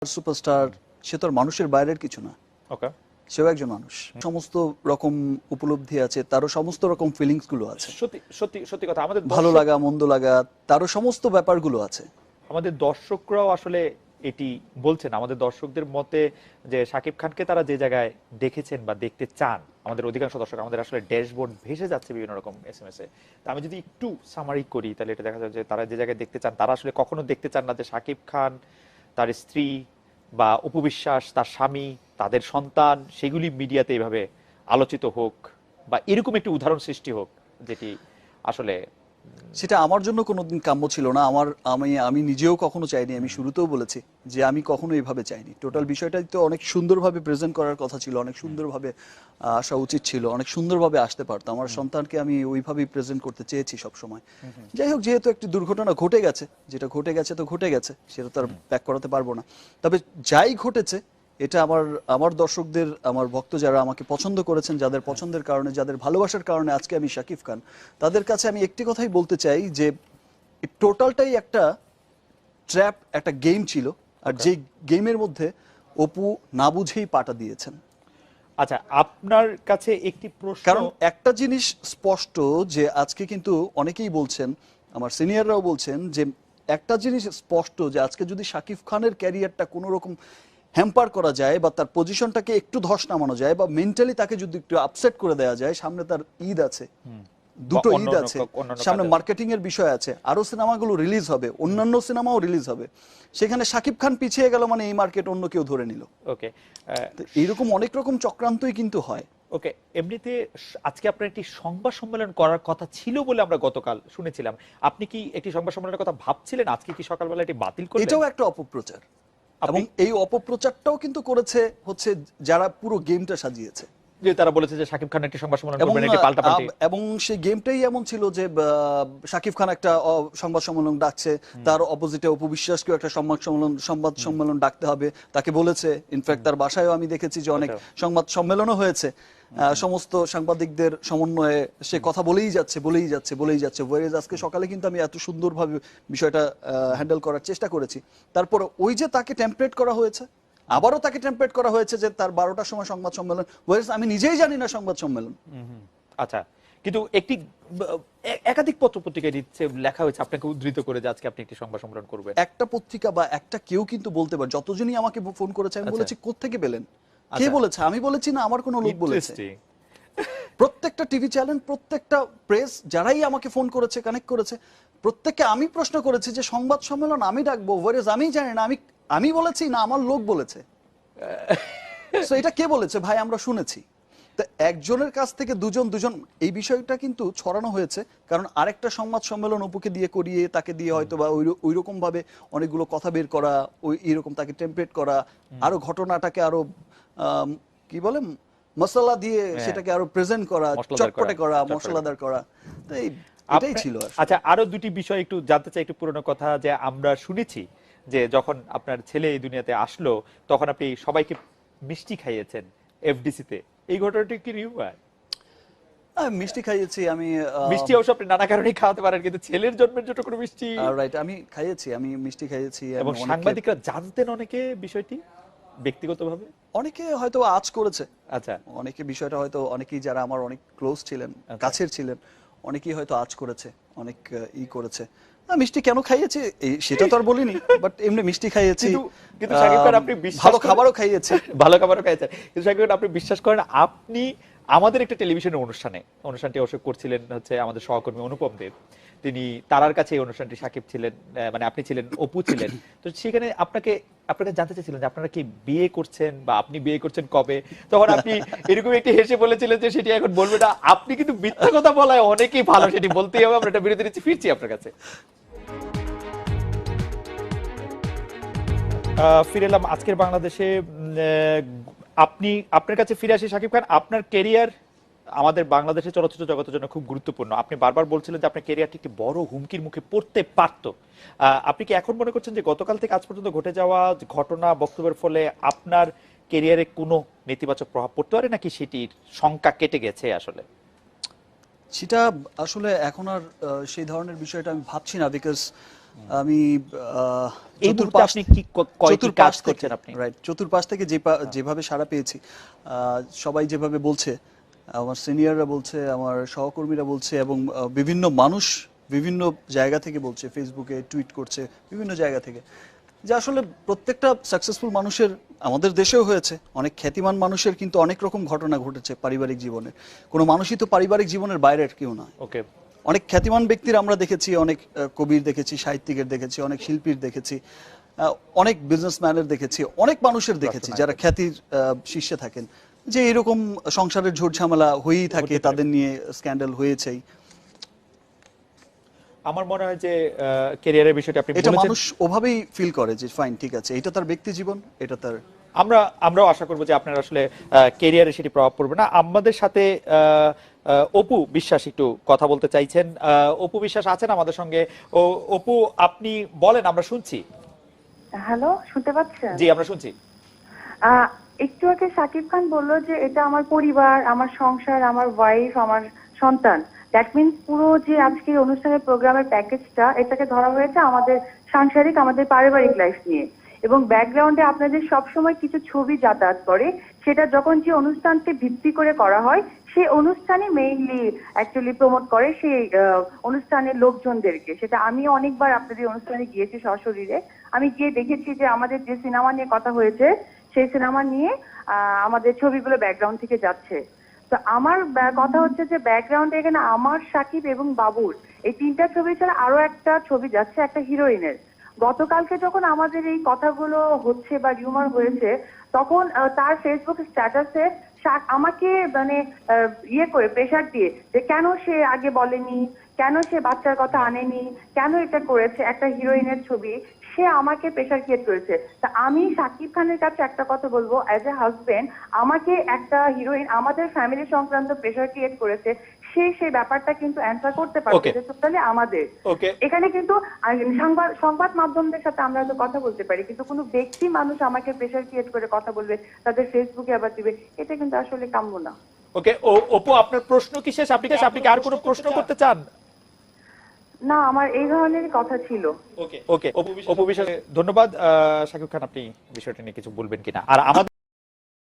Superstar, সে তো আর মানুষের বাইরের কিছু না। ওকে, সেও একজন মানুষ, সমস্ত রকম উপলব্ধি আছে, তারও সমস্ত রকম ফিলিংস গুলো আছে, সত্যি সত্যি সত্যি কথা। আমাদের ভালো লাগা মন্দ লাগা, তারও সমস্ত ব্যাপারগুলো আছে। আমাদের দর্শকরাও আসলে এটি বলছেন, আমাদের দর্শকদের মতে যে শাকিব খানকে তারা যে জায়গায় দেখেছেন বা দেখতে চান, আমাদের অধিকাংশ দর্শক, আমাদের আসলে ড্যাশবোর্ড ভেসে যাচ্ছে বিভিন্ন রকম এসএমএস এ। তা আমি যদি একটু সামারি করি তাহলে এটা দেখা যায় যে তারা যে জায়গায় দেখতে চান, তারা আসলে কখনো দেখতে চান না যে শাকিব খান, তার স্ত্রী বা অপু বিশ্বাস, তার স্বামী, তাদের সন্তান, সেগুলি মিডিয়াতে এভাবে আলোচিত হোক বা এরকম একটি উদাহরণ সৃষ্টি হোক, যেটি আসলে সেটা আমার জন্য কোনোদিন কাম্য ছিল না। আমি আমি নিজেও কখনো চাইনি। আমি শুরুতেও বলেছি যে আমি কখনো এইভাবে চাইনি। টোটাল বিষয়টা তো অনেক সুন্দরভাবে প্রেজেন্ট করার কথা ছিল, অনেক সুন্দরভাবে আসা উচিত ছিল, অনেক সুন্দরভাবে আসতে পারতো। আমার সন্তানকে আমি ওইভাবেই প্রেজেন্ট করতে চেয়েছি সবসময়। যাই হোক, যেহেতু একটি দুর্ঘটনা ঘটে গেছে, যেটা ঘটে গেছে তো ঘটে গেছে, সেটা তো আর ব্যাক করাতে পারবো না। তবে যাই ঘটেছে, এটা আমার আমার দর্শকদের, আমার ভক্ত যারা আমাকে পছন্দ করেছেন, যাদের পছন্দের কারণে, যাদের ভালোবাসার কারণে আজকে আমি শাকিব খান, তাদের কাছে আমি একটি কথাই বলতে চাই যে টোটালটাই একটা ট্র্যাপ, একটা গেম ছিল। আর যে গেমের মধ্যে অপু না বুঝেই পাটা দিয়েছেন। আচ্ছা, আপনার কাছে একটি প্রশ্ন। কারণ একটা জিনিস স্পষ্ট যে আজকে কিন্তু অনেকেই বলছেন, আমার সিনিয়ররাও বলছেন যে একটা জিনিস স্পষ্ট যে আজকে যদি শাকিব খানের ক্যারিয়ারটা কোনো রকম হ্যাম্পার করা যায় বা তার পজিশনটাকে একটু ধস নামানো যায় বা মেন্টালি তাকে যদি একটু আপসেট করে দেওয়া যায়, সামনে তার ঈদ আছে, দুটো ঈদ আছে, সামনে মার্কেটিং এর বিষয় আছে, আরো সিনেমাগুলো রিলিজ হবে, অন্যান্য সিনেমাও রিলিজ হবে, সেখানে শাকিব খান পিছিয়ে গেল মানে এই মার্কেট অন্য কেউ ধরে নিল। ওকে, তো এইরকম অনেক রকম চক্রান্তই কিন্তু হয়। ওকে, এমনিতে আজকে আপনার একটি সংবাদ সম্মেলন করার কথা ছিল বলে আমরা গতকাল শুনেছিলাম। আপনি কি একটি সংবাদ সম্মেলনের কথা ভাবছিলেন? আজকে কি সকালবেলা এটি বাতিল করলেন? এটাও একটা অপপ্রচার, এবং এই অপপ্রচারটাও কিন্তু করেছে হচ্ছে যারা পুরো গেমটা সাজিয়েছে। যে তারা বলেছে যে শাকিব খান একটি সংবাদ সম্মেলন এবং করবেন, এটি পাল্টাপাল্টি। এবং সেই গেমটাই এমন ছিল যে শাকিব খান একটা সংবাদ সম্মেলন ডাকছে, তার অপোজিটে অপু বিশ্বাসকেও একটা সংবাদ সম্মেলন ডাকতে হবে, তাকে বলেছে। ইনফ্যাক্ট তার বাসায়ও আমি দেখেছি যে অনেক সংবাদ সম্মেলনও হয়েছে, সমস্ত সাংবাদিকদের সমন্বয়ে সে কথা বলেই যাচ্ছে বলেই যাচ্ছে বলেই যাচ্ছে। ওয়ারেজ আজকে সকালে কিন্তু আমি এত সুন্দরভাবে বিষয়টা হ্যান্ডেল করার চেষ্টা করেছি। তারপর ওই যে তাকে টেমপ্লেট করা হয়েছে, আবারও তাকে টেমপ্লেট করা হয়েছে যে তার 12টার সময় সংবাদ সম্মেলন, ওয়ারেজ আমি নিজেই জানি না সংবাদ সম্মেলন। আচ্ছা, কিন্তু একটি একাধিক পত্র পত্রিকায় দিচ্ছে, লেখা হয়েছে আপনাকে উদ্ধৃত করে যে আজকে আপনি একটি সংবাদ সম্মেলন করবেন। একটা পত্রিকা বা একটা কেউ কিন্তু বলতে পারে। যতজনই আমাকে ফোন করেছে আমি বলেছি কোত্থেকে পেলেন, কে আচ্ছা। বলেছে, আমি বলেছি না, আমার কোনো লোক বলেছে। Interesting. প্রত্যেকটা টিভি চ্যানেল, প্রত্যেকটা প্রেস, যারাই আমাকে ফোন করেছে, কানেক্ট করেছে, প্রত্যেককে আমি প্রশ্ন করেছি যে সংবাদ সম্মেলন আমি ডাকবো, ওয়ারেজ আমি জানি না, আমি বলেছি না আমার লোক বলেছে। সো এটা কে বলেছে ভাই, আমরা শুনেছি। তো একজনের কাছ থেকে দুজন, এই বিষয়টা কিন্তু ছড়ানো হয়েছে। কারণ আরেকটা সংবাদ সম্মেলন অপুকে দিয়ে করিয়ে, তাকে দিয়ে হয়তো বা ওই রকম ভাবে অনেকগুলো কথা বের করা, ওই এরকম তাকে টেমপ্লেট করা, আরো ঘটনাটাকে আরো কি বলে মশলা দিয়ে সেটাকে আরো প্রেজেন্ট করা, চটপটে করা, মশলাদার করা। তো এটাই ছিল। আচ্ছা, আরো দুটি বিষয় একটু জানতে চাই, একটু পুরনো কথা। যে আমরা শুনেছি যে যখন আপনার ছেলে এই দুনিয়াতে আসলো তখন আপনি সবাইকে মিষ্টি খাইয়েছেন এফডিসি তে, এই ঘটনাটি কি রিউমার? মিষ্টি খাইয়েছি আমি। মিষ্টি অবশ্য আপনি নানা কারণেই খাওয়াতে পারেন, কিন্তু ছেলের জন্মের জন্য কোনো মিষ্টি? রাইট, আমি খাইয়েছি, আমি মিষ্টি খাইয়েছি। এবং সাংবাদিকরা জানতেন অনেকে বিষয়টি ব্যক্তিগতভাবে? অনেকে হয়তো আজ করেছে। আচ্ছা, অনেকে বিষয়টা হয়তো, অনেকেই যারা আমার অনেক ক্লোজ ছিলেন, কাছের ছিলেন, অনেকেই হয়তো আজ করেছে, অনেক মিষ্টি কেন খাইয়েছি সেটা তো আর বলিনি, বাট এমনি মিষ্টি খাইয়েছি। কিন্তু শাকিব খান, আপনি ভালো খাবারও খাইয়েছি। ভালো খাবারও খাইয়েছেন, কিন্তু শাকিব খান, আপনি বিশ্বাস করেন, আপনি আমাদের একটা টেলিভিশনের অনুষ্ঠানটি অবশ্য করছিলেন হচ্ছে আমাদের সহকর্মী অনুপম দেব। তিনি তারার কাছে এই অনুষ্ঠানটি শাকিব ছিলেন, মানে আপনি ছিলেন, অপু ছিলেন। তো সেখানে আপনাকে জানতে চাইছিলেন যে আপনারা কি বিয়ে করছেন বা আপনি বিয়ে করছেন কবে। তখন আপনি এরকম একটি হেসে বলেছিলেন যে সেটি এখন বলবে না। আপনি কিন্তু মিথ্যা কথা বলায় অনেকেই ভালো, সেটি বলতেই হবে। আমরা এটা বিরতি নিচ্ছি, ফিরছি আপনার কাছে। ফিরে এলাম আজকের বাংলাদেশে। আপনার কাছে ফিরে আসি শাকিব খান। আপনার ক্যারিয়ার আমাদের বাংলাদেশের চলচ্চিত্র জগতের জন্য খুব গুরুত্বপূর্ণ। আপনি বারবার বলছিলেন যে আপনার ক্যারিয়ারটি একটি বড় হুমকির মুখে পড়তে পারত। আপনি কি এখন মনে করছেন যে গতকাল থেকে আজ পর্যন্ত ঘটে যাওয়া ঘটনা, বক্তব্যের ফলে আপনার ক্যারিয়ারে কোনো নেতিবাচক প্রভাব পড়তে পারে, নাকি সেটির শঙ্কা কেটে গেছে? আসলে সেটা আসলে এখন আর সেই ধরনের বিষয়টা আমি ভাবছি না, বিকজ আমি এই মুহূর্তে আপনি কি কয়টি কাজ করছেন আপনি? রাইট, চতুর্পাশ থেকে যেভাবে সাড়া পেয়েছি, সবাই যেভাবে বলছে, আমার সিনিয়ররা বলছে, আমার সহকর্মীরা বলছে, এবং বিভিন্ন মানুষ বিভিন্ন জায়গা থেকে বলছে, ফেসবুকে টুইট করছে বিভিন্ন জায়গা থেকে, যে আসলে প্রত্যেকটা সাকসেসফুল মানুষের, আমাদের দেশেও হয়েছে, অনেক খ্যাতিমান মানুষের কিন্তু অনেক রকম ঘটনা ঘটেছে পারিবারিক জীবনে। কোনো মানুষই তো পারিবারিক জীবনের বাইরের কেউ নয়। ওকে, অনেক খ্যাতিমান ব্যক্তির আমরা দেখেছি, অনেক কবির দেখেছি, সাহিত্যিকের দেখেছি, অনেক শিল্পীর দেখেছি, অনেক বিজনেসম্যানের দেখেছি, অনেক মানুষের দেখেছি যারা খ্যাতির শীর্ষে থাকেন, যে এরকম সংসারের ঝুট ঝামেলা হয়েই থাকে, তাদের নিয়ে স্ক্যান্ডাল হয়েছেই। আমার মনে হয় যে ক্যারিয়ারের বিষয়টা আপনি এটা বলেছেন, মানুষ ওভাবেই ফিল করে যে ফাইন, ঠিক আছে, এটা তার ব্যক্তি জীবন, এটা তার। আমরাও আশা করবো যে আপনার আসলে ক্যারিয়ারে সেটি প্রভাব পড়বে না। আমাদের সাথে অপু বিশ্বাস একটু কথা বলতে চাইছেন। অপু বিশ্বাস আছেন আমাদের সঙ্গে? অপু, আপনি বলেন, আমরা শুনছি। হ্যালো, শুনতে পাচ্ছেন? জি, আমরা শুনছি। একটু আগে শাকিব খান বললো যে এটা আমার পরিবার, আমার সংসার, আমার ওয়াইফ, আমার সন্তান। দ্যাট মিনস পুরো যে আজকের অনুষ্ঠানের প্রোগ্রামের প্যাকেজটা, এটাকে ধরা হয়েছে আমাদের সাংসারিক, আমাদের পারিবারিক লাইফ নিয়ে। এবং ব্যাকগ্রাউন্ডে আপনাদের সবসময় কিছু ছবি যাতায়াত করে, সেটা যখন যে অনুষ্ঠানকে ভিত্তি করে করা হয়, সেই অনুষ্ঠানে মেইনলি অ্যাকচুয়ালি প্রমোট করে সেই অনুষ্ঠানের লোকজনদেরকে। সেটা আমি অনেকবার আপনাদের অনুষ্ঠানে গিয়েছি সশরীরে। আমি গিয়ে দেখেছি যে আমাদের যে সিনেমা নিয়ে কথা হয়েছে, সেই সিনেমা নিয়ে আমাদের ছবিগুলো ব্যাকগ্রাউন্ড থেকে যাচ্ছে। তো আমার কথা হচ্ছে যে ব্যাকগ্রাউন্ডে এখানে আমার, সাকিব এবং বাবুর এই তিনটা ছবি ছাড়া আরো একটা ছবি যাচ্ছে, একটা হিরোইনের। গতকালকে যখন আমাদের এই কথাগুলো হচ্ছে বা রিউমার হয়েছে, তখন তার ফেসবুক স্ট্যাটাসে আমাকে মানে ইয়ে করে প্রেশার দিয়ে যে কেন সে আগে বলেনি, কেন সে বাচ্চার কথা আনেনি, কেন এটা করেছে, একটা হিরোইনের ছবি, সে আমাকে প্রেশার ক্রিয়েট করেছে। তা আমি শাকিব খানের কাছে একটা কথা বলবো, অ্যাজ এ হাজবেন্ড, আমাকে একটা হিরোইন আমাদের ফ্যামিলি সংক্রান্ত প্রেশার ক্রিয়েট করেছে, সেই ব্যাপারটা কিন্তু অ্যান্সার করতে পারবে, যে টোটালি আমাদের। এখানে কিন্তু সংবাদ মাধ্যমদের সাথে আমরা হয়তো কথা বলতে পারি, কিন্তু কোনো ব্যক্তি মানুষ আমাকে প্রেশার ক্রিয়েট করে কথা বলবে, তাদের ফেসবুকে আবার দিবে, এটা কিন্তু আসলে কাম্য না। ওকে, অপু, আপনার প্রশ্ন কি শেষ? আপনি কি আর কোনো প্রশ্ন করতে চান? না, আমার এই ধরনের কথা ছিল। ওকে, অপু বিশ্বাস, ধন্যবাদ। শাকিব খান, আপনি বিষয়টা নিয়ে কিছু বলবেন কিনা? আর আমাদের